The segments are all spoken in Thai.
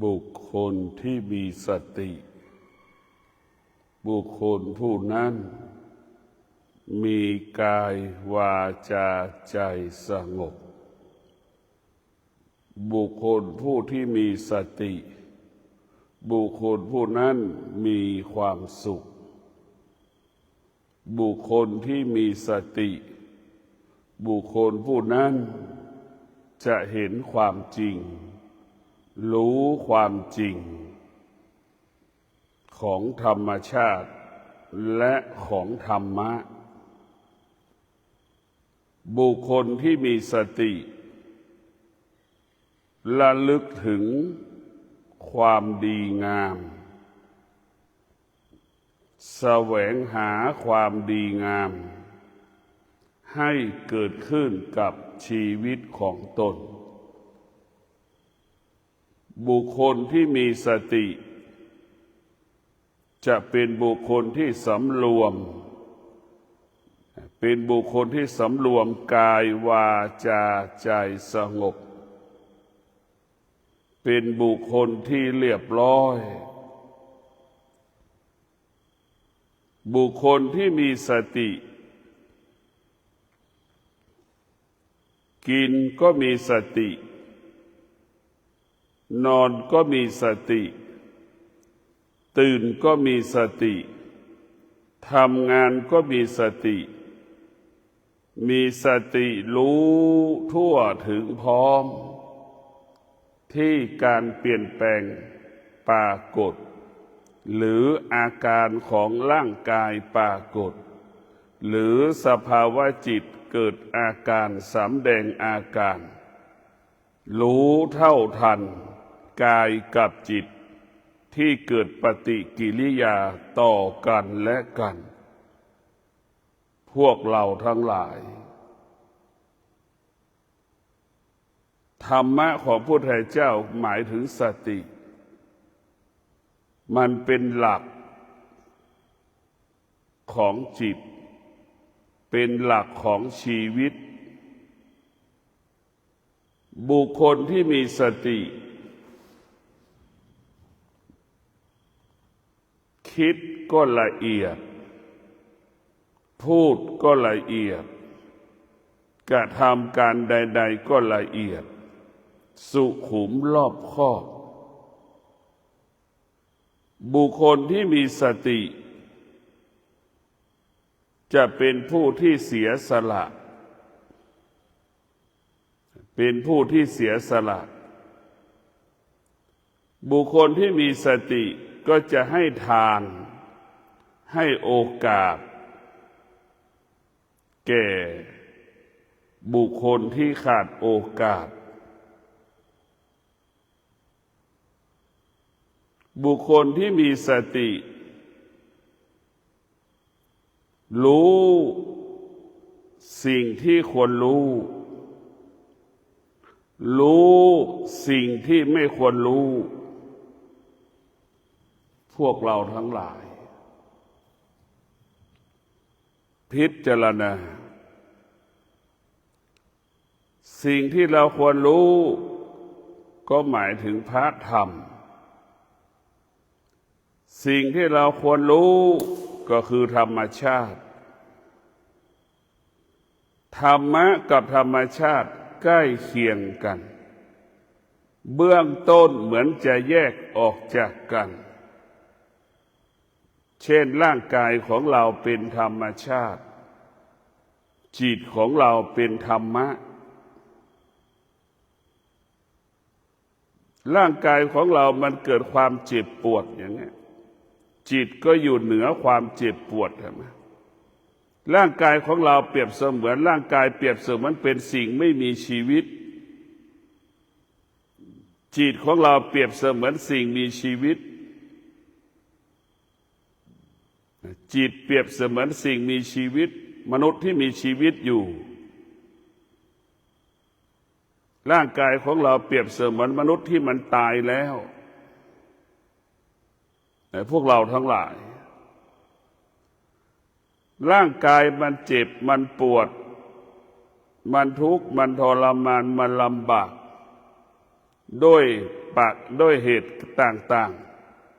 บุคคลที่มีสติบุคคลผู้นั้นมีกายวาจาใจสงบบุคคลผู้ที่มีสติบุคคลผู้นั้นมีความสุขบุคคลที่มีสติบุคคลผู้นั้นจะเห็นความจริงรู้ความจริงของธรรมชาติและของธรรมะบุคคลที่มีสติระลึกถึงความดีงามแสวงหาความดีงามให้เกิดขึ้นกับชีวิตของตนบุคคลที่มีสติจะเป็นบุคคลที่สำรวมเป็นบุคคลที่สำรวมกายวาจาใจสงบเป็นบุคคลที่เรียบร้อยบุคคลที่มีสติกินก็มีสตินอนก็มีสติตื่นก็มีสติทำงานก็มีสติมีสติรู้ทั่วถึงพร้อมที่การเปลี่ยนแปลงปรากฏหรืออาการของร่างกายปรากฏหรือสภาวะจิตเกิดอาการสำแดงอาการรู้เท่าทันกายกับจิตที่เกิดปฏิกิริยาต่อกันและกันพวกเราทั้งหลายธรรมะของพระพุทธเจ้าหมายถึงสติมันเป็นหลักของจิตเป็นหลักของชีวิตบุคคลที่มีสติคิดก็ละเอียดพูดก็ละเอียดกระทำการใดๆก็ละเอียดสุขุมรอบคอบบุคคลที่มีสติจะเป็นผู้ที่เสียสละเป็นผู้ที่เสียสละบุคคลที่มีสติก็จะให้ทานให้โอกาสแก่บุคคลที่ขาดโอกาสบุคคลที่มีสติรู้สิ่งที่ควรรู้สิ่งที่ไม่ควรรู้พวกเราทั้งหลายพิจารณาสิ่งที่เราควรรู้ก็หมายถึงพระธรรมสิ่งที่เราควรรู้ก็คือธรรมชาติธรรมะกับธรรมชาติใกล้เคียงกันเบื้องต้นเหมือนจะแยกออกจากกันเช่นร่างกายของเราเป็นธรรมชาติจิตของเราเป็นธรรมะร่างกายของเรามันเกิดความเจ็บปวดอย่างนี้จิตก็อยู่เหนือความเจ็บปวดใช่ไหมร่างกายของเราเปรียบเสมือนร่างกายเปรียบเสมือนเป็นสิ่งไม่มีชีวิตจิตของเราเปรียบเสมือนสิ่งมีชีวิตจิตเปรียบเสมือนสิ่งมีชีวิตมนุษย์ที่มีชีวิตอยู่ร่างกายของเราเปรียบเสมือนมนุษย์ที่มันตายแล้วแต่พวกเราทั้งหลายร่างกายมันเจ็บมันปวดมันทุกข์มันทรมานมันลำบาก ด้วยด้วยเหตุต่าง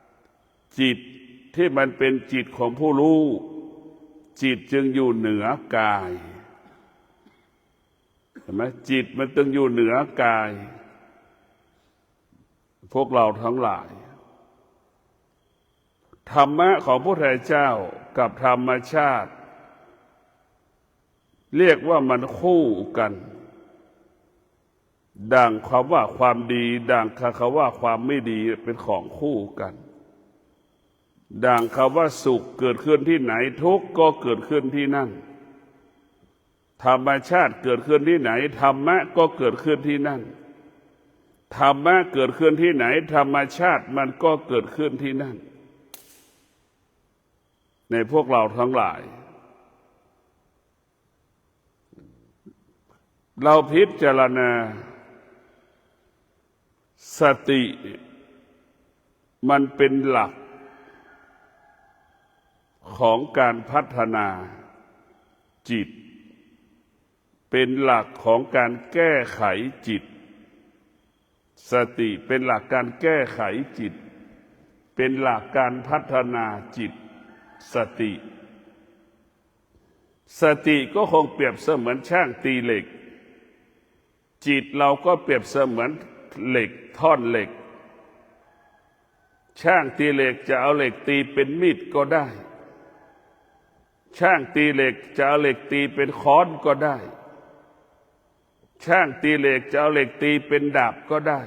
ๆจิตที่มันเป็นจิตของผู้รู้จิตจึงอยู่เหนือกายเห็นไหมจิตมันจึงอยู่เหนือกายพวกเราทั้งหลายธรรมะของพระพุทธเจ้ากับธรรมชาติเรียกว่ามันคู่กันดังคำว่าความดีดังคำว่าความไม่ดีเป็นของคู่กันดังคำว่าสุขเกิดขึ้นที่ไหนทุกข์ก็เกิดขึ้นที่นั่นธรรมชาติเกิดขึ้นที่ไหนธรรมะก็เกิดขึ้นที่นั่นธรรมะเกิดขึ้นที่ไหนธรรมชาติมันก็เกิดขึ้นที่นั่นในพวกเราทั้งหลายเราพิจารณาสติมันเป็นหลักของการพัฒนาจิตเป็นหลักของการแก้ไขจิตสติเป็นหลักการแก้ไขจิตเป็นหลักการพัฒนาจิตสติก็คงเปรียบเสมือนช่างตีเหล็กจิตเราก็เปรียบเสมือนเหล็กท่อนเหล็กช่างตีเหล็กจะเอาเหล็กตีเป็นมีดก็ได้ช่างตีเหล็กจะเอาเหล็กตีเป็นค้อนก็ได้ช่างตีเหล็กจะเอาเหล็กตีเป็นดาบก็ได้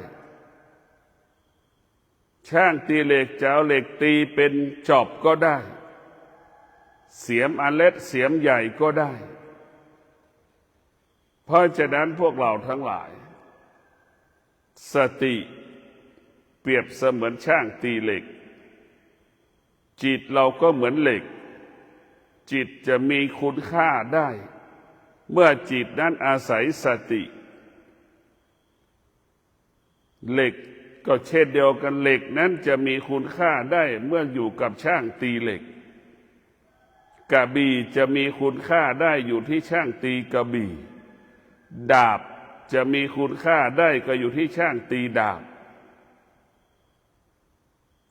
ช่างตีเหล็กจะเอาเหล็กตีเป็นจอบก็ได้เสียมอันเล็กเสียมใหญ่ก็ได้เพราะฉะนั้นพวกเราทั้งหลายสติเปรียบเสมือนช่างตีเหล็กจิตเราก็เหมือนเหล็กจิตจะมีคุณค่าได้เมื่อจิตนั้นอาศัยสติเหล็กก็เช่นเดียวกันเหล็กนั้นจะมีคุณค่าได้เมื่ออยู่กับช่างตีเหล็กกระบี่จะมีคุณค่าได้อยู่ที่ช่างตีกระบี่ดาบจะมีคุณค่าได้ก็อยู่ที่ช่างตีดาบ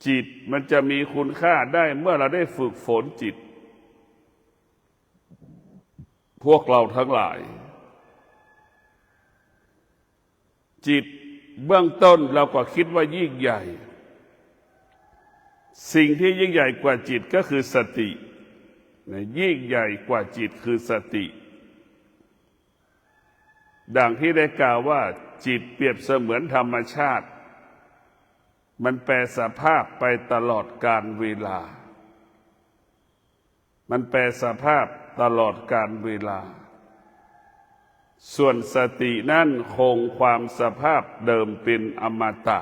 จิตมันจะมีคุณค่าได้เมื่อเราได้ฝึกฝนจิตพวกเราทั้งหลายจิตเบื้องต้นเราก็คิดว่ายิ่งใหญ่สิ่งที่ยิ่งใหญ่กว่าจิตก็คือสติยิ่งใหญ่กว่าจิตคือสติดังที่ได้กล่าวว่าจิตเปรียบเสมือนธรรมชาติมันแปรสภาพไปตลอดกาลเวลามันแปรสภาพตลอดกาลเวลาส่วนสตินั่นคงความสภาพเดิมเป็นอมตะ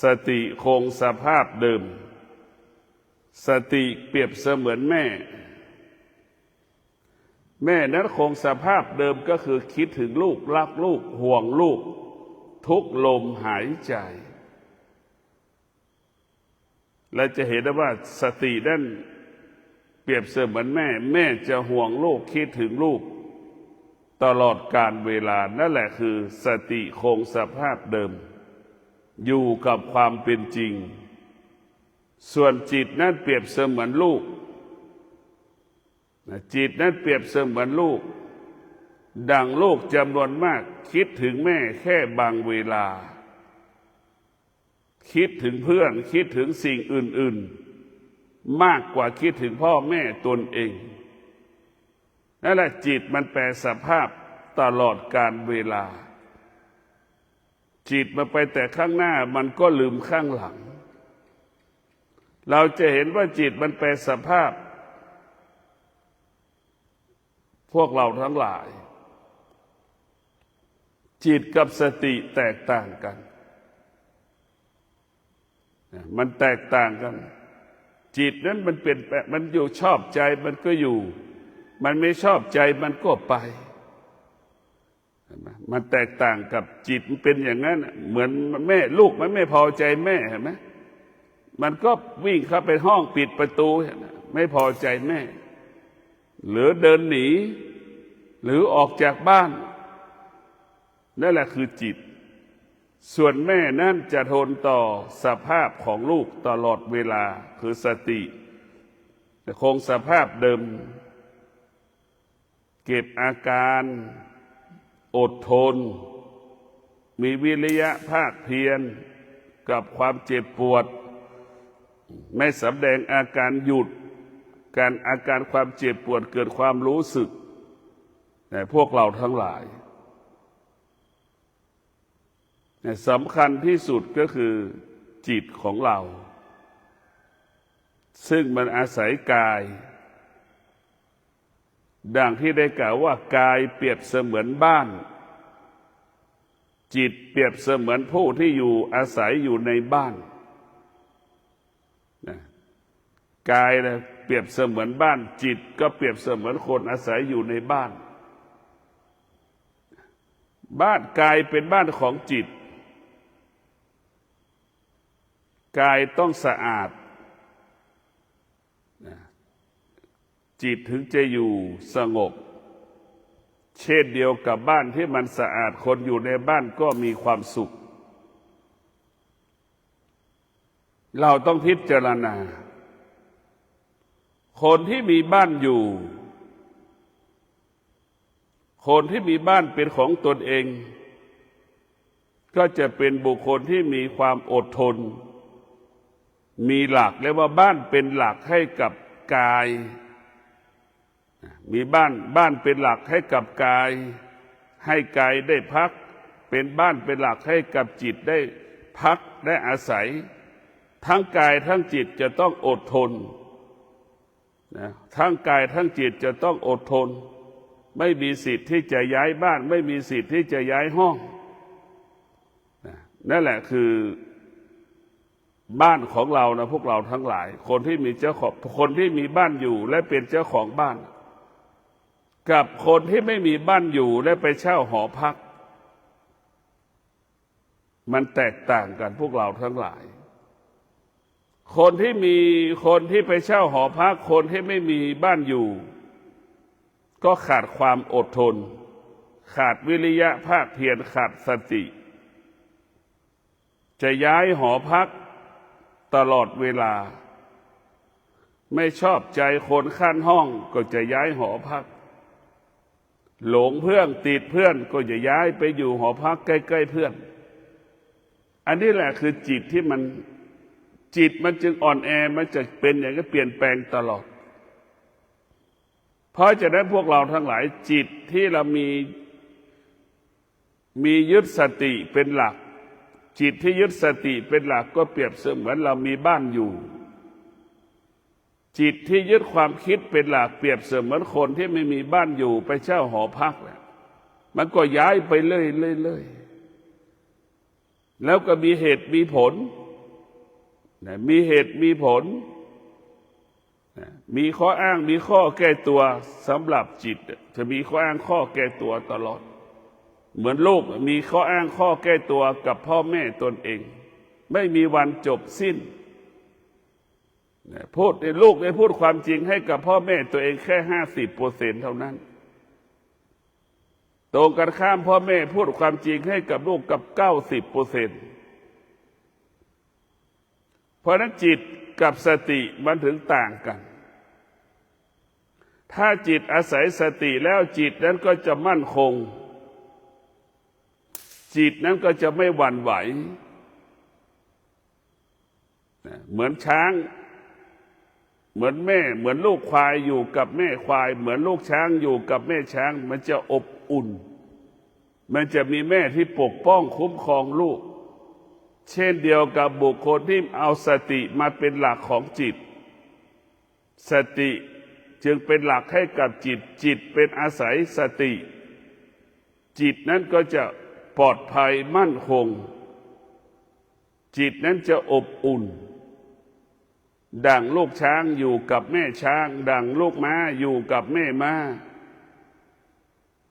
สติคงสภาพเดิมสติเปรียบเสมือนแม่นั้นคงสภาพเดิมก็คือคิดถึงลูกรักลูกห่วงลูกทุกลมหายใจและจะเห็นได้ว่าสตินั้นเปรียบเสมือนแม่จะห่วงลูกคิดถึงลูกตลอดกาลเวลานั่นแหละคือสติคงสภาพเดิมอยู่กับความเป็นจริงส่วนจิตนั้นเปรียบเสมือนลูกจิตนั้นเปรียบเสมือนลูกดังลูกจำนวนมากคิดถึงแม่แค่บางเวลาคิดถึงเพื่อนคิดถึงสิ่งอื่นๆมากกว่าคิดถึงพ่อแม่ตนเองนั่นแหละจิตมันแปรสภาพตลอดกาลเวลาจิตมาไปแต่ข้างหน้ามันก็ลืมข้างหลังเราจะเห็นว่าจิตมันแปรสภาพพวกเราทั้งหลายจิตกับสติแตกต่างกันมันแตกต่างกันจิตนั้นมันเป็นมันอยู่ชอบใจมันก็อยู่มันไม่ชอบใจมันก็ไปมันแตกต่างกับจิตมันเป็นอย่างนั้นเหมือนแม่ลูกมันไม่พอใจแม่เห็นไหมมันก็วิ่งเข้าไปห้องปิดประตูไม่พอใจแม่หรือเดินหนีหรือออกจากบ้านนั่นแหละคือจิต ส่วนแม่นั่นจะทนต่อสภาพของลูกตลอดเวลาคือสติคงสภาพเดิมเก็บอาการอดทนมีวิริยะภาคเพียรกับความเจ็บปวดไม่สำแดงอาการหยุดอาการความเจ็บปวดเกิดความรู้สึกแต่พวกเราทั้งหลายสำคัญที่สุดก็คือจิตของเราซึ่งมันอาศัยกายดังที่ได้กล่าวว่ากายเปรียบเสมือนบ้านจิตเปรียบเสมือนผู้ที่อยู่อาศัยอยู่ในบ้านกายเปรียบเสมือนบ้านจิตก็เปรียบเสมือนคนอาศัยอยู่ในบ้านกายเป็นบ้านของจิตกายต้องสะอาดจิตถึงจะอยู่สงบเช่นเดียวกับบ้านที่มันสะอาดคนอยู่ในบ้านก็มีความสุขเราต้องพิจารณาคนที่มีบ้านอยู่คนที่มีบ้านเป็นของตนเองก็จะเป็นบุคคลที่มีความอดทนมีหลักเรียกว่าบ้านเป็นหลักให้กับกายมีบ้านเป็นหลักให้กับกายให้กายได้พักเป็นบ้านเป็นหลักให้กับจิตได้พักได้อาศัยทั้งกายทั้งจิตจะต้องอดทนทั้งกายทั้งจิตจะต้องอดทนไม่มีสิทธิ์ที่จะย้ายบ้านไม่มีสิทธิ์ที่จะย้ายห้องนั่นแหละคือบ้านของเรานะพวกเราทั้งหลายคนที่มีเจ้าของคนที่มีบ้านอยู่และเป็นเจ้าของบ้านกับคนที่ไม่มีบ้านอยู่และไปเช่าหอพักมันแตกต่างกันพวกเราทั้งหลายคนที่ไปเช่าหอพักคนที่ไม่มีบ้านอยู่ก็ขาดความอดทนขาดวิริยะภาคเพียรขาดสติจะย้ายหอพักตลอดเวลาไม่ชอบใจคนข้างห้องก็จะย้ายหอพักหลงเพื่อนติดเพื่อนก็จะย้ายไปอยู่หอพักใกล้ๆเพื่อนอันนี้แหละคือจิตที่มันจึงอ่อนแอมันจะเป็นอย่างนี้เปลี่ยนแปลงตลอดเพราะฉะนั้นพวกเราทั้งหลายจิตที่เรามียึดสติเป็นหลักจิตที่ยึดสติเป็นหลักก็เปรียบเสมือนเรามีบ้านอยู่จิตที่ยึดความคิดเป็นหลักเปรียบเสมือนคนที่ไม่มีบ้านอยู่ไปเช่าหอพักมันก็ย้ายไปเรื่อยๆแล้วก็มีเหตุมีผลมีเหตุมีผลมีข้ออ้างมีข้อแก้ตัวสำหรับจิตจะมีข้ออ้างข้อแก้ตัวตลอดเหมือนลูกมีข้ออ้างข้อแก้ตัวกับพ่อแม่ตนเองไม่มีวันจบสิ้นลูกได้พูดความจริงให้กับพ่อแม่ตัวเองแค่ 50% เท่านั้นตรงกันข้ามพ่อแม่พูดความจริงให้กับลูกกับ 90% เพราะนั้นจิตกับสติมันถึงต่างกันถ้าจิตอาศัยสติแล้วจิตนั้นก็จะมั่นคงจิตนั้นก็จะไม่หวั่นไหวเหมือนช้างเหมือนแม่เหมือนลูกควายอยู่กับแม่ควายเหมือนลูกช้างอยู่กับแม่ช้างมันจะอบอุ่นมันจะมีแม่ที่ปกป้องคุ้มครองลูกเช่นเดียวกับบุคคลที่เอาสติมาเป็นหลักของจิตสติจึงเป็นหลักให้กับจิตเป็นอาศัยสติจิตนั้นก็จะปลอดภัยมั่นคงจิตนั้นจะอบอุ่นดั่งลูกช้างอยู่กับแม่ช้างดั่งลูกม้าอยู่กับแม่ม้า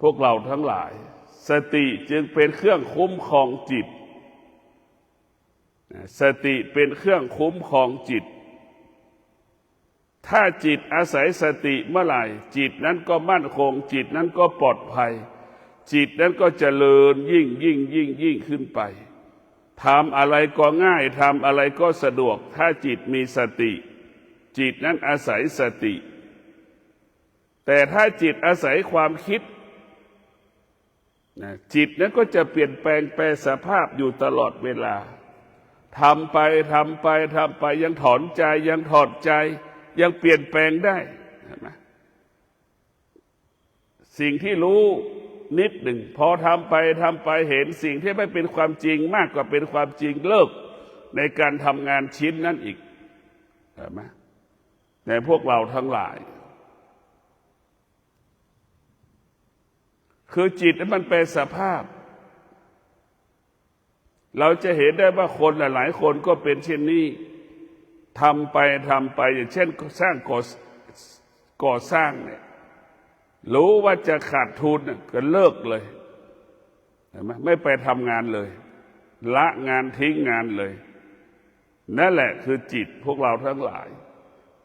พวกเราทั้งหลายสติจึงเป็นเครื่องคุ้มครองจิตสติเป็นเครื่องคุ้มครองจิตถ้าจิตอาศัยสติเมื่อไหร่จิตนั้นก็มั่นคงจิตนั้นก็ปลอดภัยจิตนั้นก็เจริญยิ่งขึ้นไป ทำอะไรก็ง่ายทำอะไรก็สะดวกถ้าจิตมีสติจิตนั้นอาศัยสติแต่ถ้าจิตอาศัยความคิดจิตนั้นก็จะเปลี่ยนแปลงแปรสภาพอยู่ตลอดเวลาทำไปยังถอนใจยังถอดใจยังเปลี่ยนแปลงได้เห็นไหมสิ่งที่รู้นิดหนึ่งพอทำไปเห็นสิ่งที่ไม่เป็นความจริงมากกว่าเป็นความจริงเลิกในการทำงานชิ้นนั้นอีกเห็นไหมในพวกเราทั้งหลายคือจิตมันเป็นสภาพเราจะเห็นได้ว่าคนหลายคนก็เป็นเช่นนี้ทำไปอย่างเช่นสร้างก่อสร้างเนี่ยรู้ว่าจะขาดทุนก็เลิกเลยเห็นไหมไม่ไปทำงานเลยละงานทิ้งงานเลยนั่นแหละคือจิตพวกเราทั้งหลาย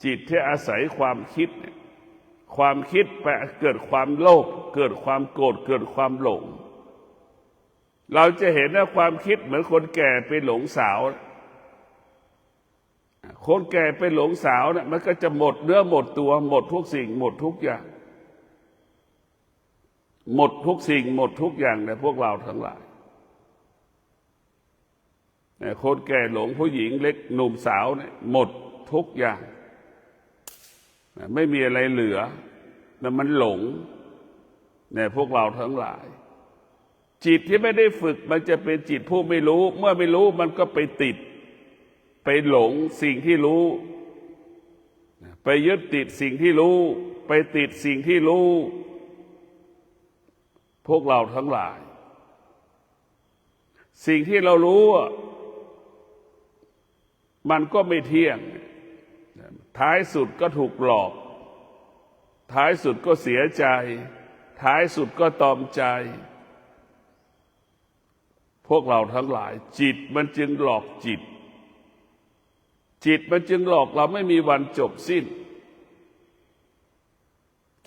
จิตที่อาศัยความคิดเนี่ยความคิดไปเกิดความโลภเกิดความโกรธเกิดความหลงเราจะเห็นว่าความคิดเหมือนคนแก่ไปหลงสาวคนแก่ไปหลงสาวเนี่ยมันก็จะหมดเนื้อหมดตัวหมดทุกสิ่งหมดทุกอย่างหมดทุกสิ่งหมดทุกอย่างในพวกเราทั้งหลายคนแก่หลงผู้หญิงเล็กหนุ่มสาวเนี่ยหมดทุกอย่างไม่มีอะไรเหลือแต่มันหลงในพวกเราทั้งหลายจิตที่ไม่ได้ฝึกมันจะเป็นจิตผู้ไม่รู้เมื่อไม่รู้มันก็ไปติดไปหลงสิ่งที่รู้ไปยึดติดสิ่งที่รู้ไปติดสิ่งที่รู้พวกเราทั้งหลายสิ่งที่เรารู้มันก็ไม่เที่ยงท้ายสุดก็ถูกหลอกท้ายสุดก็เสียใจท้ายสุดก็ตอมใจพวกเราทั้งหลายจิตมันจึงหลอกจิตมันจึงหลอกเราไม่มีวันจบสิ้น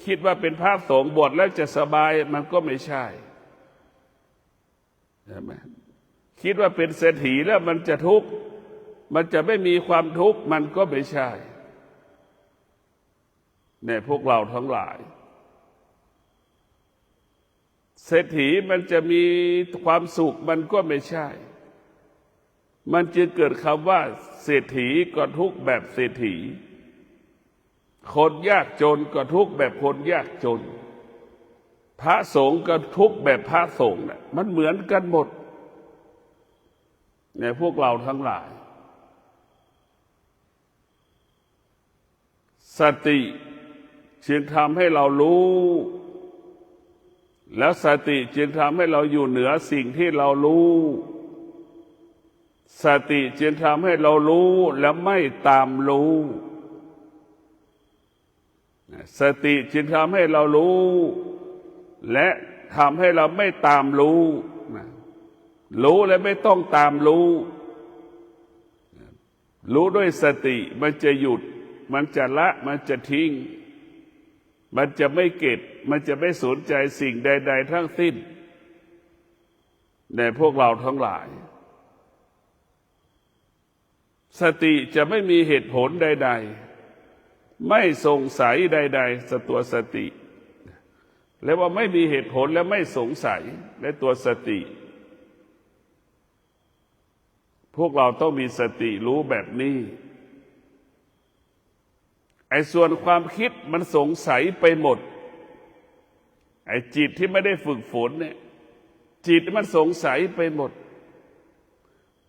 คิดว่าเป็นพระสงฆ์บวชแล้วจะสบายมันก็ไม่ใช่ใช่ไหมคิดว่าเป็นเศรษฐีแล้วมันจะทุกข์มันจะไม่มีความทุกข์มันก็ไม่ใช่เนี่ยพวกเราทั้งหลายเศรษฐีมันจะมีความสุขมันก็ไม่ใช่มันจึงเกิดคำว่าเศรษฐีก็ทุกข์แบบเศรษฐีคนยากจนก็ทุกข์แบบคนยากจนพระสงฆ์ก็ทุกข์แบบพระสงฆ์เนี่ยมันเหมือนกันหมดเนี่ยพวกเราทั้งหลายสติจึงทำให้เรารู้แล้วสติจึงทำให้เราอยู่เหนือสิ่งที่เรารู้สติจึงทำให้เรารู้แล้วไม่ตามรู้สติจึงทำให้เรารู้และทำให้เราไม่ตามรู้รู้และไม่ต้องตามรู้รู้ด้วยสติมันจะหยุดมันจะละมันจะทิ้งมันจะไม่เก็บมันจะไม่สนใจสิ่งใดๆทั้งสิ้นในพวกเราทั้งหลายสติจะไม่มีเหตุผลใดๆไม่สงสัยใดๆสตัวสติแล้วว่าไม่มีเหตุผลและไม่สงสัยในตัวสติพวกเราต้องมีสติรู้แบบนี้ไอ้ส่วนความคิดมันสงสัยไปหมดไอ้จิตที่ไม่ได้ฝึกฝนเนี่ยจิตมันสงสัยไปหมด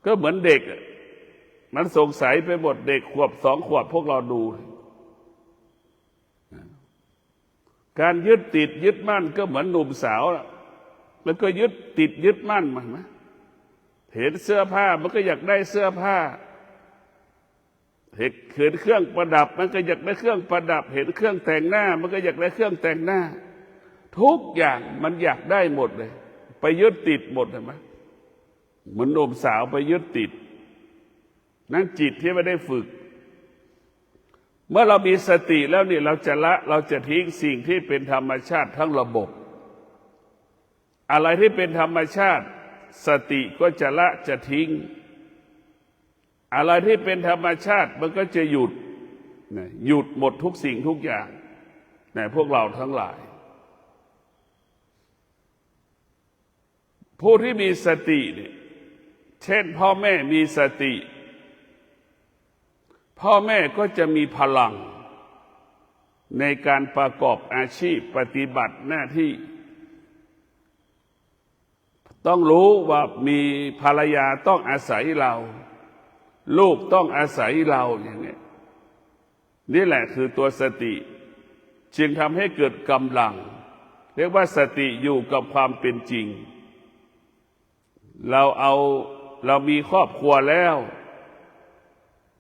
ก็เหมือนเด็กมันสงสัยไปหมดเด็กขวบ2 ขวบพวกเราดูการยึดติดยึดมั่นก็เหมือนหนุ่มสาวมันก็ยึดติดยึดมั่นมันนะเห็นเสื้อผ้ามันก็อยากได้เสื้อผ้าเห็นเครื่องประดับมันก็อยากได้เครื่องประดับเห็นเครื่องแต่งหน้ามันก็อยากได้เครื่องแต่งหน้าทุกอย่างมันอยากได้หมดเลยไปยึดติดหมดเห็นไหมเหมือนหนุ่มสาวไปยึดติดนั่นจิตที่ไม่ได้ฝึกเมื่อเรามีสติแล้วนี่เราจะละเราจะทิ้งสิ่งที่เป็นธรรมชาติทั้งระบบอะไรที่เป็นธรรมชาติ สติก็จะละจะทิ้งอะไรที่เป็นธรรมชาติมันก็จะหยุดหยุดหมดทุกสิ่งทุกอย่างพวกเราทั้งหลายผู้ที่มีสติเนี่ยเช่นพ่อแม่มีสติพ่อแม่ก็จะมีพลังในการประกอบอาชีพปฏิบัติหน้าที่ต้องรู้ว่ามีภรรยาต้องอาศัยเราลูกต้องอาศัยเราอย่างนี้นี่แหละคือตัวสติจึงทำให้เกิดกำลังเรียกว่าสติอยู่กับความเป็นจริงเรามีครอบครัวแล้ว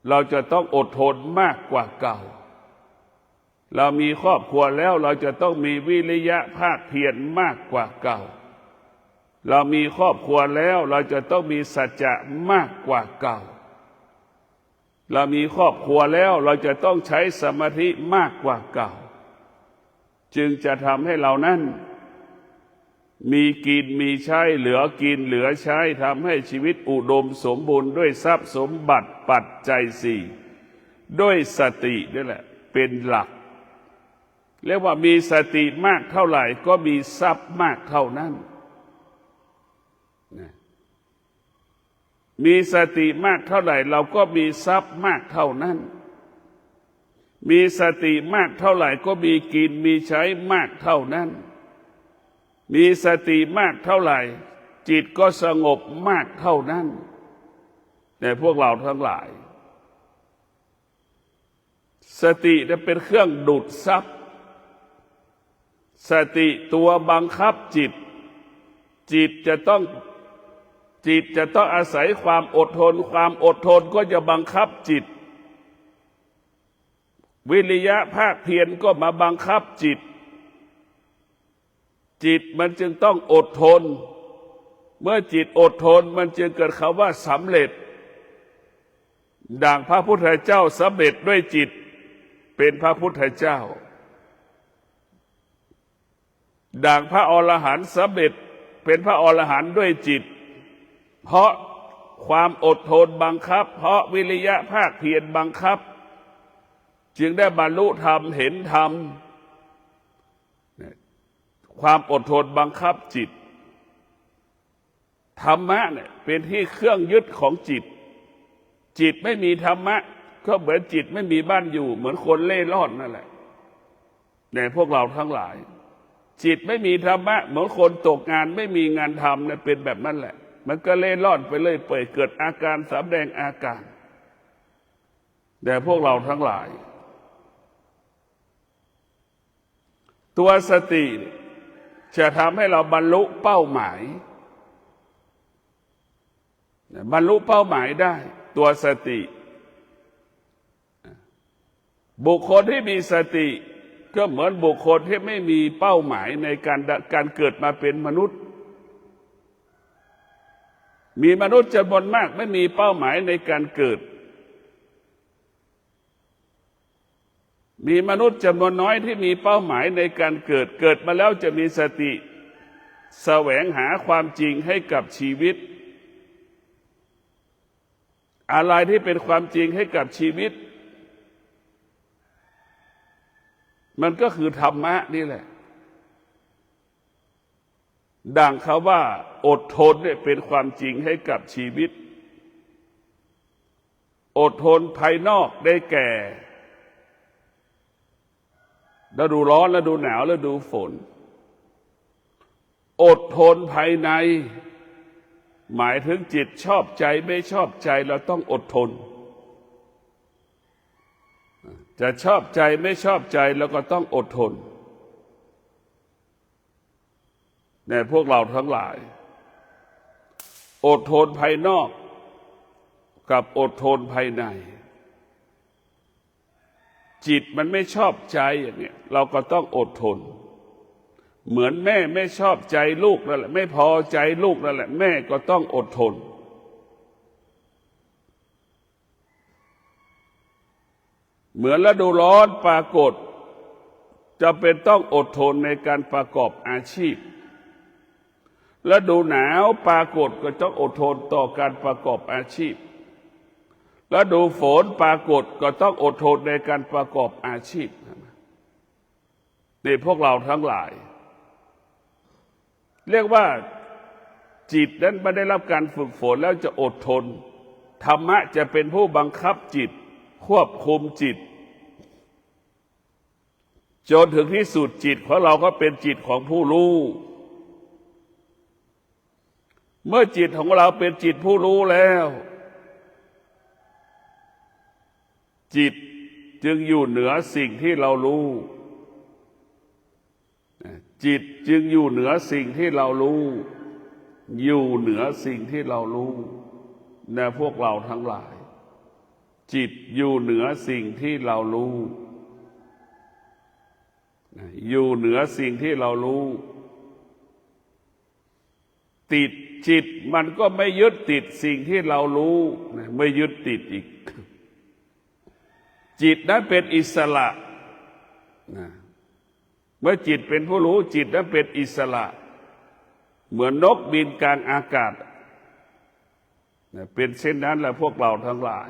เราจะต้องอดทนมากกว่าเก่าเรามีครอบครัวแล้วเราจะต้องมีวิริยะภาคเพียรมากกว่าเก่าเรามีครอบครัวแล้วเราจะต้องมีสัจจะมากกว่าเก่าเรามีครอบครัวแล้วเราจะต้องใช้สมาธิมากกว่าเก่าจึงจะทำให้เรานั้นมีกินมีใช้เหลือกินเหลือใช้ทำให้ชีวิตอุดมสมบูรณ์ด้วยทรัพย์สมบัติปัจจัยสี่ด้วยสตินี่แหละเป็นหลักเรียกว่ามีสติมากเท่าไหร่ก็มีทรัพย์มากเท่านั้นมีสติมากเท่าไหร่เราก็มีทรัพย์มากเท่านั้นมีสติมากเท่าไหร่ก็มีกินมีใช้มากเท่านั้นมีสติมากเท่าไหร่จิตก็สงบมากเท่านั้นแต่พวกเราทั้งหลายสติจะเป็นเครื่องดูดซับสติตัวบังคับจิตจะต้องอาศัยความอดทนความอดทนก็จะบังคับจิตวิริยะภาคเพียรก็มาบังคับจิตมันจึงต้องอดทนเมื่อจิตอดทนมันจึงเกิดคำว่าสำเร็จดังพระพุทธเจ้าสำเร็จด้วยจิตเป็นพระพุทธเจ้าดังพระอรหันต์สำเร็จเป็นพระอรหันต์ด้วยจิตเพราะความอดทนบังคับเพราะวิริยะภาคเพียรบังคับจึงได้บรรลุธรรมเห็นธรรมความอดทนบังคับจิตธรรมะเนี่ยเป็นที่เครื่องยึดของจิตไม่มีธรรมะก็เหมือนจิตไม่มีบ้านอยู่เหมือนคนเล่ร่อนนั่นแหละในพวกเราทั้งหลายจิตไม่มีธรรมะเหมือนคนตกงานไม่มีงานทำเนี่ยเป็นแบบนั้นแหละมันก็เล่ร่อนไปเลยเปิดเกิดอาการแสดงอาการแต่พวกเราทั้งหลายตัวสติจะทำให้เราบรรลุเป้าหมายบรรลุเป้าหมายได้ตัวสติบุคคลที่มีสติก็เหมือนบุคคลที่ไม่มีเป้าหมายในการเกิดมาเป็นมนุษย์มีมนุษย์จำนวนมากไม่มีเป้าหมายในการเกิดมีมนุษย์จำนวนน้อยที่มีเป้าหมายในการเกิดมาแล้วจะมีสติแสวงหาความจริงให้กับชีวิตอะไรที่เป็นความจริงให้กับชีวิตมันก็คือธรรมะนี่แหละดังเขาว่าอดทนเนี่ยเป็นความจริงให้กับชีวิตอดทนภายนอกได้แก่ฤดูร้อนฤดูหนาวฤดูฝนอดทนภายในหมายถึงจิตชอบใจไม่ชอบใจเราต้องอดทนจะชอบใจไม่ชอบใจเราก็ต้องอดทนในพวกเราทั้งหลายอดทนภายนอกกับอดทนภายในจิตมันไม่ชอบใจอย่างนี้เราก็ต้องอดทนเหมือนแม่ไม่ชอบใจลูกนั่นแหละไม่พอใจลูกนั่นแหละแม่ก็ต้องอดทนเหมือนฤดูร้อนปรากฏจะเป็นต้องอดทนในการประกอบอาชีพ ฤดูหนาวปรากฏก็ต้องอดทนต่อการประกอบอาชีพฤดูฝนปรากฏก็ต้องอดทนในการประกอบอาชีพนี่พวกเราทั้งหลาย เรียกว่าจิตนั้นไม่ได้รับการฝึกฝนแล้วจะอดทนธรรมะจะเป็นผู้บังคับจิตควบคุมจิตจนถึงที่สุดจิตของเราก็เป็นจิตของผู้รู้เมื่อจิตของเราเป็นจิตผู้รู้แล้วจิตจึงอยู่เหนือสิ่งที่เรารู้จิตจึงอยู่เหนือสิ่งที่เรารู้อยู่เหนือสิ่งที่เรารู้นะพวกเราทั้งหลายจิตอยู่เหนือสิ่งที่เรารู้อยู่เหนือสิ่งที่เรารู้ติดจิตมันก็ไม่ยึดติดสิ่งที่เรารู้ไม่ยึดติดอีกจิตนั้นเป็นอิสระเมื่อจิตเป็นผู้รู้จิตนั้นเป็นอิสระเหมือนนกบินกลางอากาศเป็นเช่นนั้นแหละพวกเราทั้งหลาย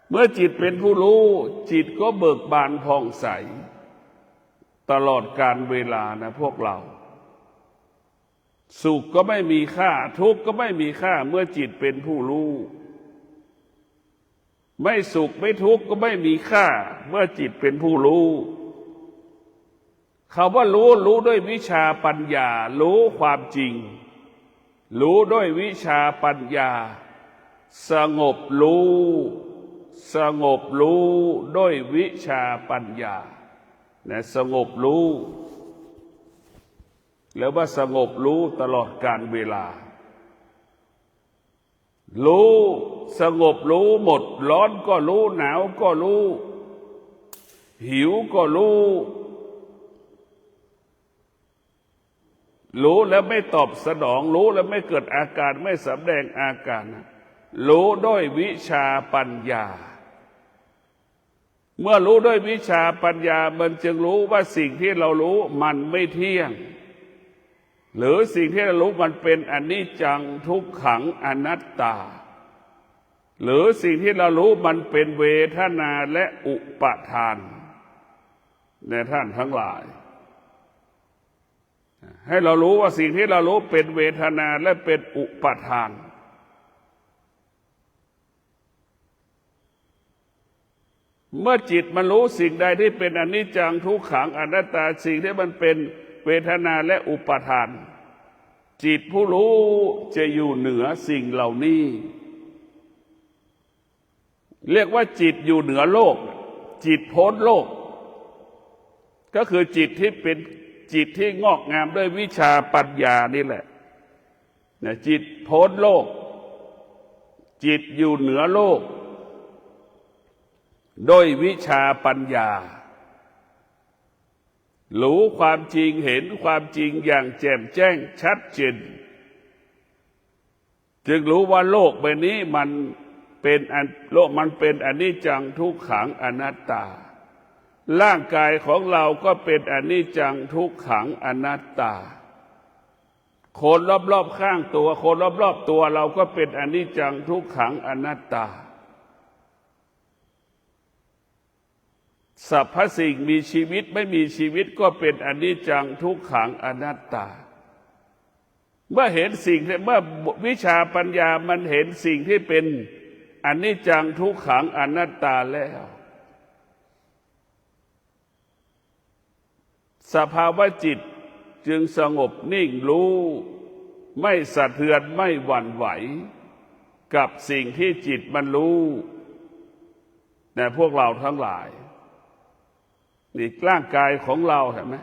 เมื่อจิตเป็นผู้รู้จิตก็เบิกบานผ่องใสตลอดกาลเวลานะพวกเราสุขก็ไม่มีค่าทุกข์ก็ไม่มีค่าเมื่อจิตเป็นผู้รู้ไม่สุขไม่ทุกข์ก็ไม่มีค่าเมื่อจิตเป็นผู้รู้คำว่ารู้ด้วยวิชาปัญญารู้ความจริงรู้ด้วยวิชาปัญญาสงบรู้ด้วยวิชาปัญญานะสงบรู้แล้วว่าสงบรู้ตลอดกาลเวลารู้สงบรู้หมดร้อนก็รู้หนาวก็รู้หิวก็รู้แล้วไม่ตอบสนองรู้แล้วไม่เกิดอาการไม่สำแดงอาการรู้ด้วยวิชาปัญญาเมื่อรู้ด้วยวิชาปัญญามันจึงรู้ว่าสิ่งที่เรารู้มันไม่เที่ยงหรือสิ่งที่เรารู้มันเป็นอนิจจังทุกขังอนัตตาหรือสิ่งที่เรารู้มันเป็นเวทนาและอุปาทานในท่านทั้งหลายให้เรารู้ว่าสิ่งที่เรารู้เป็นเวทนาและเป็นอุปาทานเมื่อจิตมันรู้สิ่งใดที่เป็นอนิจจังทุกขังอนัตตาสิ่งที่มันเป็นเวทนาและอุปาทานจิตผู้รู้จะอยู่เหนือสิ่งเหล่านี้เรียกว่าจิตอยู่เหนือโลกจิตพ้นโลกก็คือจิตที่เป็นจิตที่งอกงามด้วยวิชาปัญญานี่แหละจิตพ้นโลกจิตอยู่เหนือโลกด้วยวิชาปัญญารู้ความจริงเห็นความจริงอย่างแจ่มแจ้งชัดเจนจึงรู้ว่าโลกใบนี้มันเป็นโลกมันเป็นอนิจจังทุกขังอนัตตาร่างกายของเราก็เป็นอนิจจังทุกขังอนัตตาคนรอบๆข้างตัวคนรอบๆตัวเราก็เป็นอนิจจังทุกขังอนัตตาสรรพสิ่งมีชีวิตไม่มีชีวิตก็เป็นอนิจจังทุกขังอนัตตาเมื่อเห็นสิ่งเมื่อวิชาปัญญามันเห็นสิ่งที่เป็นอนิจจังทุกขังอนัตตาแล้วสภาวะจิตจึงสงบนิ่งรู้ไม่สะเทือนไม่หวั่นไหวกับสิ่งที่จิตมันรู้แต่พวกเราทั้งหลายนี่ร่างกายของเราเห็นไหม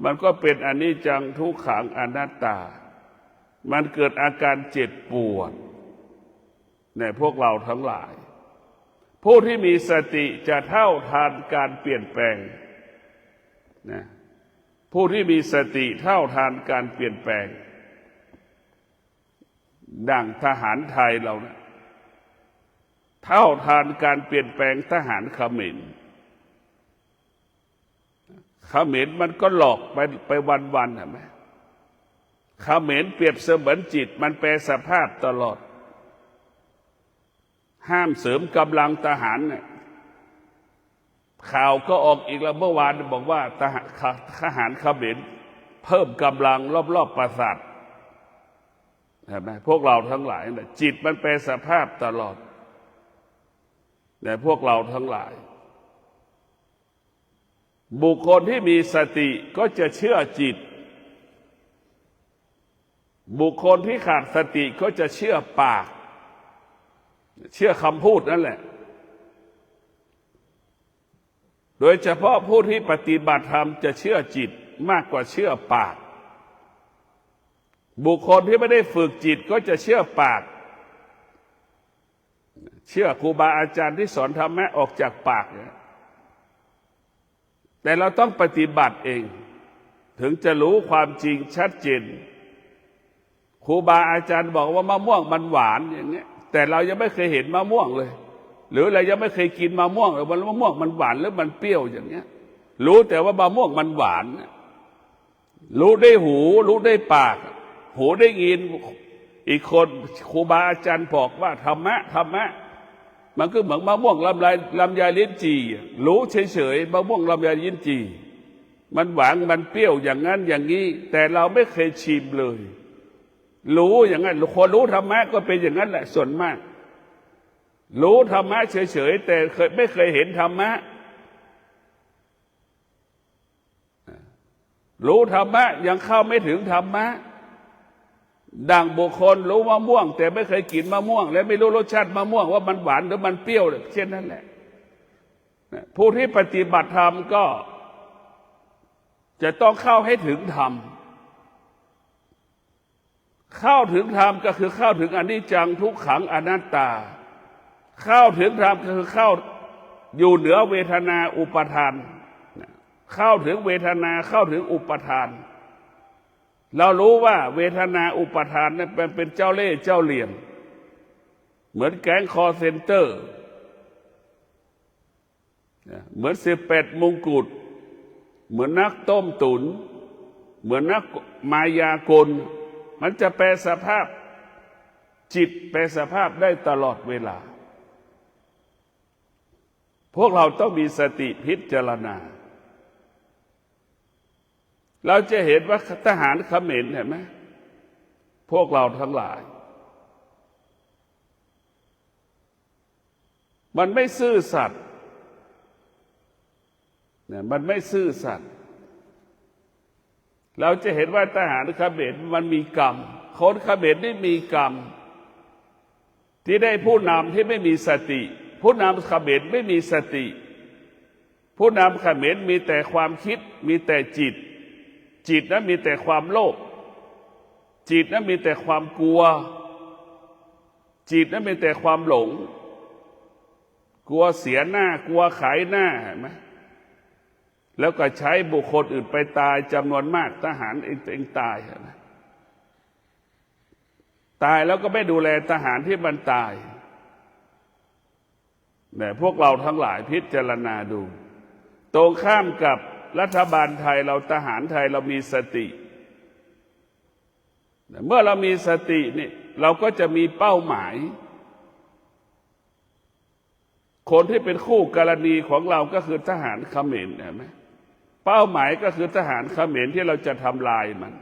มันก็เป็นอนิจจังทุกขังอนัตตามันเกิดอาการเจ็บปวดในพวกเราทั้งหลายผู้ที่มีสติจะเท่าทันการเปลี่ยนแปลงนะผู้ที่มีสติเท่าทันการเปลี่ยนแปลงดังทหารไทยเรานะเท่าทันการเปลี่ยนแปลงทหารเขมรมันก็หลอกไปวันๆเห็นไหม เขมรเปรียบเสมือนจิตมันแปรสภาพตลอดห้ามเสริมกำลังทหารเนี่ยข่าวก็ออกอีกแล้วเมื่อวานบอกว่าทหารเขมรเพิ่มกำลังรอบๆปราสาทเห็นไหมพวกเราทั้งหลายเนี่ยจิตมันแปรสภาพตลอดแต่พวกเราทั้งหลายบุคคลที่มีสติก็จะเชื่อจิตบุคคลที่ขาดสติก็จะเชื่อปากเชื่อคำพูดนั่นแหละโดยเฉพาะผู้ที่ปฏิบัติธรรมจะเชื่อจิตมากกว่าเชื่อปากบุคคลที่ไม่ได้ฝึกจิตก็จะเชื่อปากเชื่อครูบาอาจารย์ที่สอนธรรมะออกจากปากเนี่ยแต่เราต้องปฏิบัติเองถึงจะรู้ความจริงชัดเจนครูบาอาจารย์บอกว่ามะม่วงมันหวานอย่างเงี้ยแต่เรายังไม่เคยเห็นมะม่วงเลยหรือเรายังไม่เคยกินมะม่วงเลยว่ามะม่วงมันหวานหรือมันเปรี้ยวอย่างเงี้ยรู้แต่ว่ามะม่วงมันหวานรู้ได้หูรู้ได้ปากหูได้ยินอีกคนครูบาอาจารย์บอกว่าธรรมะมันก็เหมือนมะม่วงลำไยลิ้นจี่รู้เฉยๆมะม่วงลำไยลิ้นจี่มันหวานมันเปรี้ยวอย่างนั้นอย่างนี้แต่เราไม่เคยชิมเลยรู้อย่างนั้นคนรู้ธรรมะก็เป็นอย่างนั้นแหละส่วนมากรู้ธรรมะเฉยๆแต่ไม่เคยเห็นธรรมะรู้ธรรมะยังเข้าไม่ถึงธรรมะดังบุคคลรู้มะม่วงแต่ไม่เคยกินมะม่วงและไม่รู้รสชาติมะม่วงว่ามันหวานหรือมันเปรี้ยวเช่นนั้นแหละผู้ที่ปฏิบัติธรรมก็จะต้องเข้าให้ถึงธรรมเข้าถึงธรรมก็คือเข้าถึงอนิจจังทุกขังอนัตตาเข้าถึงธรรมก็คือเข้าอยู่เหนือเวทนาอุปทานเข้าถึงเวทนาเข้าถึงอุปทานเรารู้ว่าเวทนาอุปทานนั้นเป็นเจ้าเล่ห์เจ้าเหลี่ยมเหมือนแก๊งคอเซ็นเตอร์เหมือน18 มงกุฎเหมือนนักต้มตุ๋นเหมือนนักมายากลมันจะแปรสภาพจิตแปรสภาพได้ตลอดเวลาพวกเราต้องมีสติพิจารณาเราจะเห็นว่าทหารเขมรเห็นไหมพวกเราทั้งหลายมันไม่ซื่อสัตย์เนี่ยมันไม่ซื่อสัตย์เราจะเห็นว่าทหารเขมรมันมีกรรมคนเขมรนี่มีกรรมที่ได้ผู้นำที่ไม่มีสติผู้นำเขมรไม่มีสติผู้นำเขมรมีแต่ความคิดมีแต่จิตนั้นมีแต่ความโลภจิตนั้นมีแต่ความกลัวจิตนั้นมีแต่ความหลงกลัวเสียหน้ากลัวขายหน้าเห็นไหมแล้วก็ใช้บุคคลอื่นไปตายจำนวนมากทหารเองตายเห็นไหมตายแล้วก็ไม่ดูแลทหารที่มันตายแต่พวกเราทั้งหลายพิจารณาดูตรงข้ามกับรัฐบาลไทยเราทหารไทยเรามีสติเมื่อเรามีสตินี่เราก็จะมีเป้าหมายคนที่เป็นคู่กรณีของเราก็คือทหารเขมรเห็นไหมเป้าหมายก็คือทหารเขมรที่เราจะทำลายมัน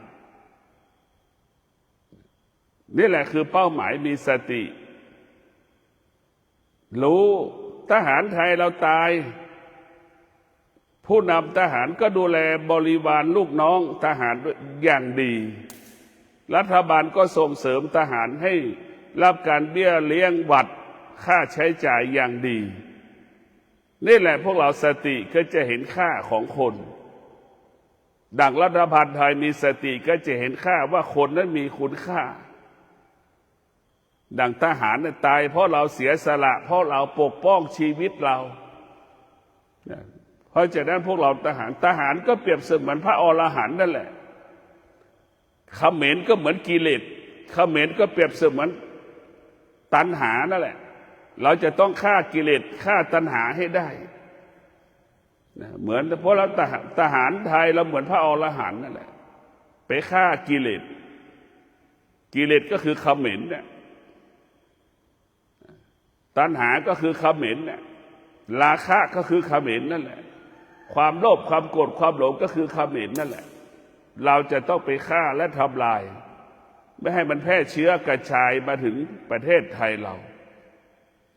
นี่แหละคือเป้าหมายมีสติรู้ทหารไทยเราตายผู้นำทหารก็ดูแลบริวารลูกน้องทหารอย่างดีรัฐบาลก็ส่งเสริมทหารให้รับการเบี้ยเลี้ยงวัดค่าใช้จ่ายอย่างดีนี่แหละพวกเราสติก็จะเห็นค่าของคนดังรัฐบาลไทยมีสติก็จะเห็นค่าว่าคนนั้นมีคุณค่าดังทหารตายเพราะเราเสียสละเพราะเราปกป้องชีวิตเราเพราะฉะนั้นพวกเราทหารก็เปรียบเสมือนพระอรหันต์นั่นแหละเขมรก็เหมือนกิเลสเขมรก็เปรียบเสมือนตัณหานั่นแหละเราจะต้องฆ่ากิเลสฆ่าตัณหาให้ได้เหมือนเพราะเราทหารไทยเราเหมือนพระอรหันต์นั่นแหละไปฆ่ากิเลส กิเลสก็คือเขม็นเนี่ยตัณหาก็คือเขม็นเนี่ยราคะก็คือเขม็นนั่นแหละความโลภความโกรธความหลงก็คือเขม็นนั่นแหละเราจะต้องไปฆ่าและทำลายไม่ให้มันแพร่เชื้อกระจายมาถึงประเทศไทยเรา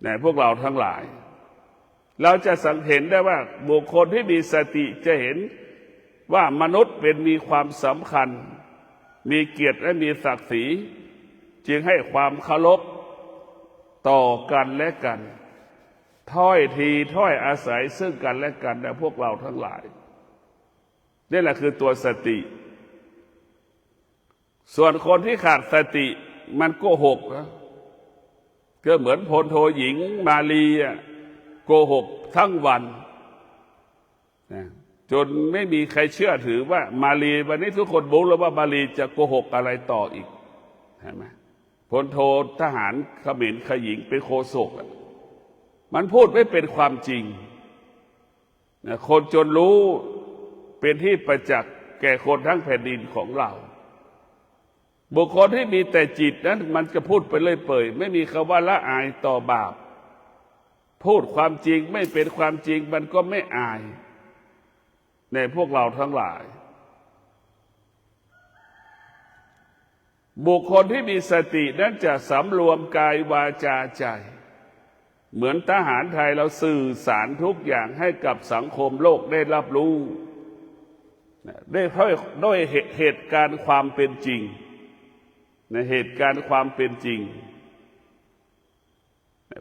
เนี่ยพวกเราทั้งหลายเราจะสังเกตได้ว่าบุคคลที่มีสติจะเห็นว่ามนุษย์เป็นมีความสำคัญมีเกียรติและมีศักดิ์ศรีจึงให้ความเคารพต่อกันและกันถ้อยทีถ้อยอาศัยซึ่งกันและกันนะพวกเราทั้งหลายนี่แหละคือตัวสติส่วนคนที่ขาดสติมันโกหกนะก็เหมือนพลโทหญิงมาลีโกหกทั้งวันนะจนไม่มีใครเชื่อถือว่ามาลีวันนี้ทุกคนรู้แล้วว่ามาลีจะโกหกอะไรต่ออีกเห็นไหมพลโททหารเขมรขยิงเป็นโฆษกมันพูดไม่เป็นความจริงนะคนจนรู้เป็นที่ประจักษ์แก่คนทั้งแผ่นดินของเราบุคคลที่มีแต่จิตนั้นมันจะพูดไปเลยเปื่อยไม่มีคำว่าละอายต่อบาปพูดความจริงไม่เป็นความจริงมันก็ไม่อายในพวกเราทั้งหลายบุคคลที่มีสตินั้นจะสำรวมกายวาจาใจเหมือนทหารไทยเราสื่อสารทุกอย่างให้กับสังคมโลกได้รับรู้ด้วยเหตุการณ์ความเป็นจริงในเหตุการณ์ความเป็นจริง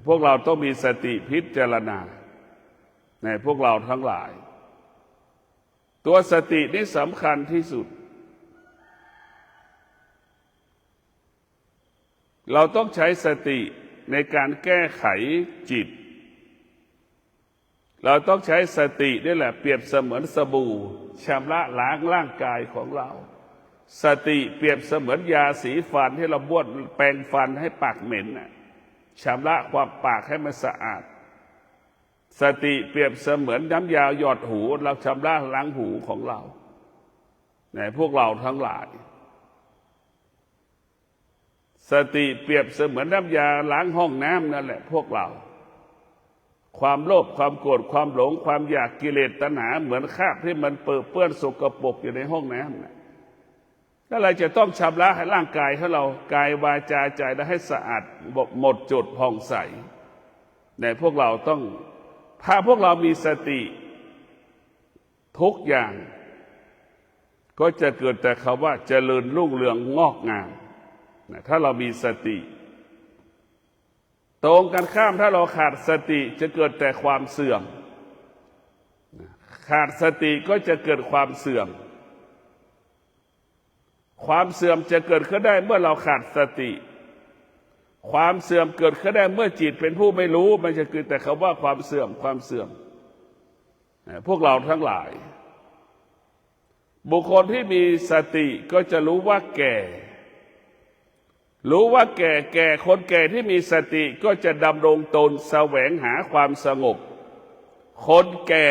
พวกเราต้องมีสติพิจารณาในพวกเราทั้งหลายตัวสตินี่สำคัญที่สุดเราต้องใช้สติในการแก้ไขจิตเราต้องใช้สตินี่แหละเปรียบเสมือนสบู่ชำระล้างร่างกายของเราสติเปรียบเสมือนยาสีฟันที่เราบ้วนแปรงฟันให้ปากเหม็นชำระความปากให้มันสะอาดสติเปรียบเสมือนน้ำยาหยอดหูเราชำระล้างหูของเราในพวกเราทั้งหลายสติเปรียบเสมือนน้ำยาล้างห้องน้ำนั่นแหละพวกเราความโลภความโกรธความหลงความอยากกิเลสตัณหาเหมือนคราบที่มันเปื้อนสกปรกอยู่ในห้องน้ำก็เลยจะต้องชำระให้ร่างกายของเรากายวาจาใจและให้สะอาดหมดจดผ่องใสในพวกเราต้องพาพวกเรามีสติทุกอย่างก็จะเกิดแต่คำว่าเจริญรุ่งเรืองงอกงามถ้าเรามีสติตรงกันข้ามถ้าเราขาดสติจะเกิดแต่ความเสื่อมขาดสติก็จะเกิดความเสื่อมความเสื่อมจะเกิดขึ้นได้เมื่อเราขาดสติความเสื่อมเกิดขึ้นได้เมื่อจิตเป็นผู้ไม่รู้มันจะเกิดแต่คำว่าความเสื่อมความเสื่อมพวกเราทั้งหลายบุคคลที่มีสติก็จะรู้ว่าแก่คนแก่ที่มีสติก็จะดำรงตนแสวงหาความสงบคนแก่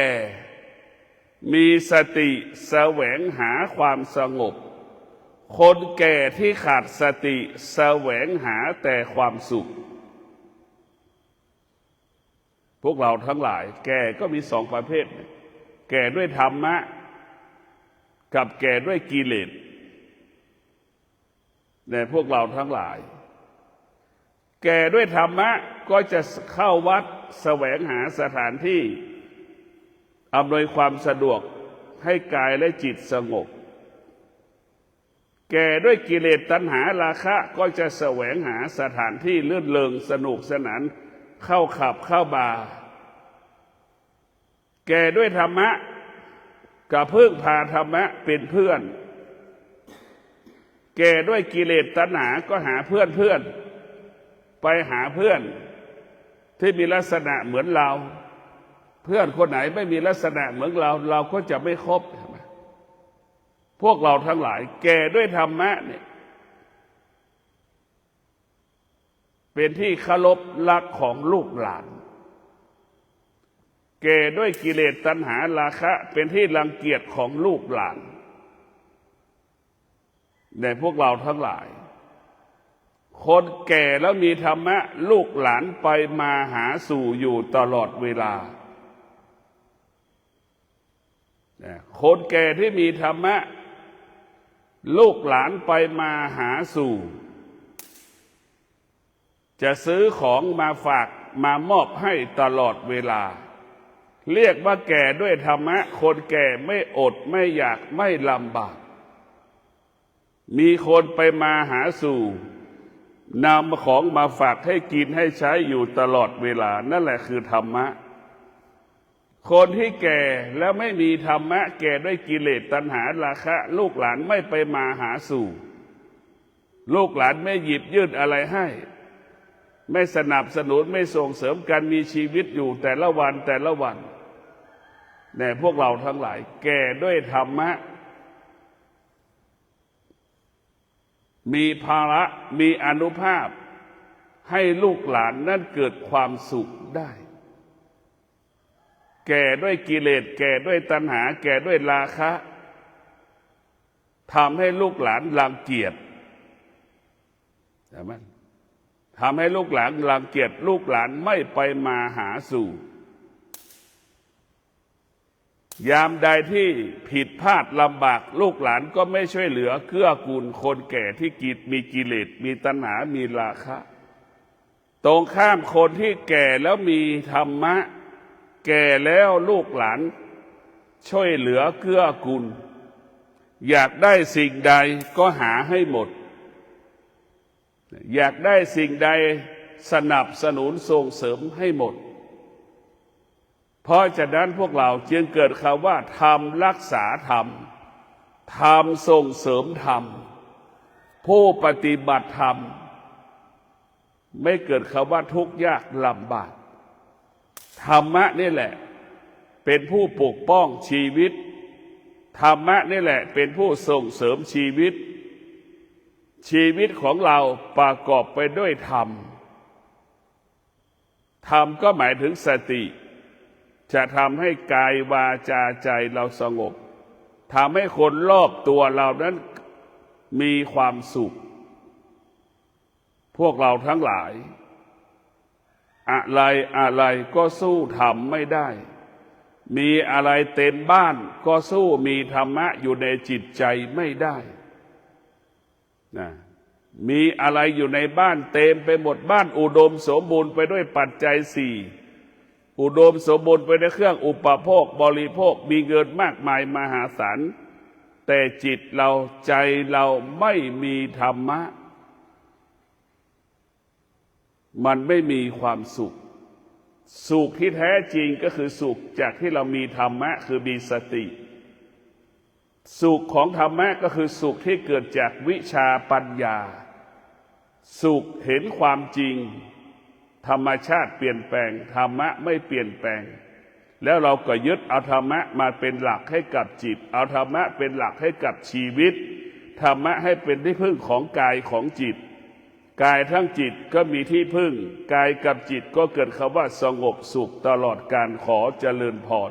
มีสติแสวงหาความสงบคนแก่ที่ขาดสติแสวงหาแต่ความสุขพวกเราทั้งหลายแก่ก็มีสองประเภทแก่ด้วยธรรมะกับแก่ด้วยกิเลสในพวกเราทั้งหลายแก่ด้วยธรรมะก็จะเข้าวัดแสวงหาสถานที่อำนวยความสะดวกให้กายและจิตสงบแก่ด้วยกิเลสตัณหาราคะก็จะแสวงหาสถานที่ลื่นเริงสนุกสนานเข้าขับเข้าบาร์แก่ด้วยธรรมะก็พึ่งพาธรรมะเป็นเพื่อนแก่ด้วยกิเลสตัณหาก็หาเพื่อนไปหาเพื่อนที่มีลักษณะเหมือนเราเพื่อนคนไหนไม่มีลักษณะเหมือนเราก็จะไม่คบพวกเราทั้งหลายแก่ด้วยธรรมะเนี่ยเป็นที่เคารพรักของลูกหลานแก่ด้วยกิเลสตัณหาราคะเป็นที่รังเกียจของลูกหลานในพวกเราทั้งหลาย คนแก่แล้วมีธรรมะลูกหลานไปมาหาสู่อยู่ตลอดเวลาคนแก่ที่มีธรรมะลูกหลานไปมาหาสู่จะซื้อของมาฝากมามอบให้ตลอดเวลาเรียกว่าแก่ด้วยธรรมะคนแก่ไม่อดไม่อยากไม่ลำบากมีคนไปมาหาสู่นำของมาฝากให้กินให้ใช้อยู่ตลอดเวลานั่นแหละคือธรรมะคนที่แก่แล้วไม่มีธรรมะแก่ด้วยกิเลสตัณหาราคะลูกหลานไม่ไปมาหาสู่ลูกหลานไม่หยิบยื่นอะไรให้ไม่สนับสนุนไม่ส่งเสริมการมีชีวิตอยู่แต่ละวันแต่ละวันเนี่ยพวกเราทั้งหลายแก่ด้วยธรรมะมีภาระมีอานุภาพให้ลูกหลานนั้นเกิดความสุขได้แก่ด้วยกิเลสแก่ด้วยตัณหาแก่ด้วยราคะทำให้ลูกหลานรังเกียจใช่ไหมทำให้ลูกหลานรังเกียจลูกหลานไม่ไปมาหาสู่ยามใดที่ผิดพลาดลำบากลูกหลานก็ไม่ช่วยเหลือเกื้อกูลคนแก่ที่มีกิเลสมีตัณหามีราคะตรงข้ามคนที่แก่แล้วมีธรรมะแก่แล้วลูกหลานช่วยเหลือเกื้อกูลอยากได้สิ่งใดก็หาให้หมดอยากได้สิ่งใดสนับสนุนส่งเสริมให้หมดเพราะฉะนั้นพวกเราจึงเกิดคำว่าธรรมรักษาธรรมธรรมส่งเสริมธรรมผู้ปฏิบัติธรรมไม่เกิดคำว่าทุกข์ยากลำบากธรรมะนี่แหละเป็นผู้ปกป้องชีวิตธรรมะนี่แหละเป็นผู้ส่งเสริมชีวิตชีวิตของเราประกอบไปด้วยธรรมธรรมก็หมายถึงสติจะทำให้กายวาจาใจเราสงบทำให้คนรอบตัวเรานั้นมีความสุขพวกเราทั้งหลายอะไรก็สู้ธรรมไม่ได้มีอะไรเต็มบ้านก็สู้มีธรรมะอยู่ในจิตใจไม่ได้นะมีอะไรอยู่ในบ้านเต็มไปหมดบ้านอุดมสมบูรณ์ไปด้วยปัจจัยสี่อุดมสมบูรณ์ไปด้วยเครื่องอุปโภคบริโภคมีเงินมากมายมหาศาลแต่จิตเราใจเราไม่มีธรรมะมันไม่มีความสุขสุขที่แท้จริงก็คือสุขจากที่เรามีธรรมะคือมีสติสุขของธรรมะก็คือสุขที่เกิดจากวิชาปัญญาสุขเห็นความจริงธรรมชาติเปลี่ยนแปลงธรรมะไม่เปลี่ยนแปลงแล้วเราก็ยึดเอาธรรมะมาเป็นหลักให้กับจิตเอาธรรมะเป็นหลักให้กับชีวิตธรรมะให้เป็นที่พึ่งของกายของจิตกายทั้งจิตก็มีที่พึ่งกายกับจิตก็เกิดคำว่าสงบสุขตลอดกาลขอเจริญพร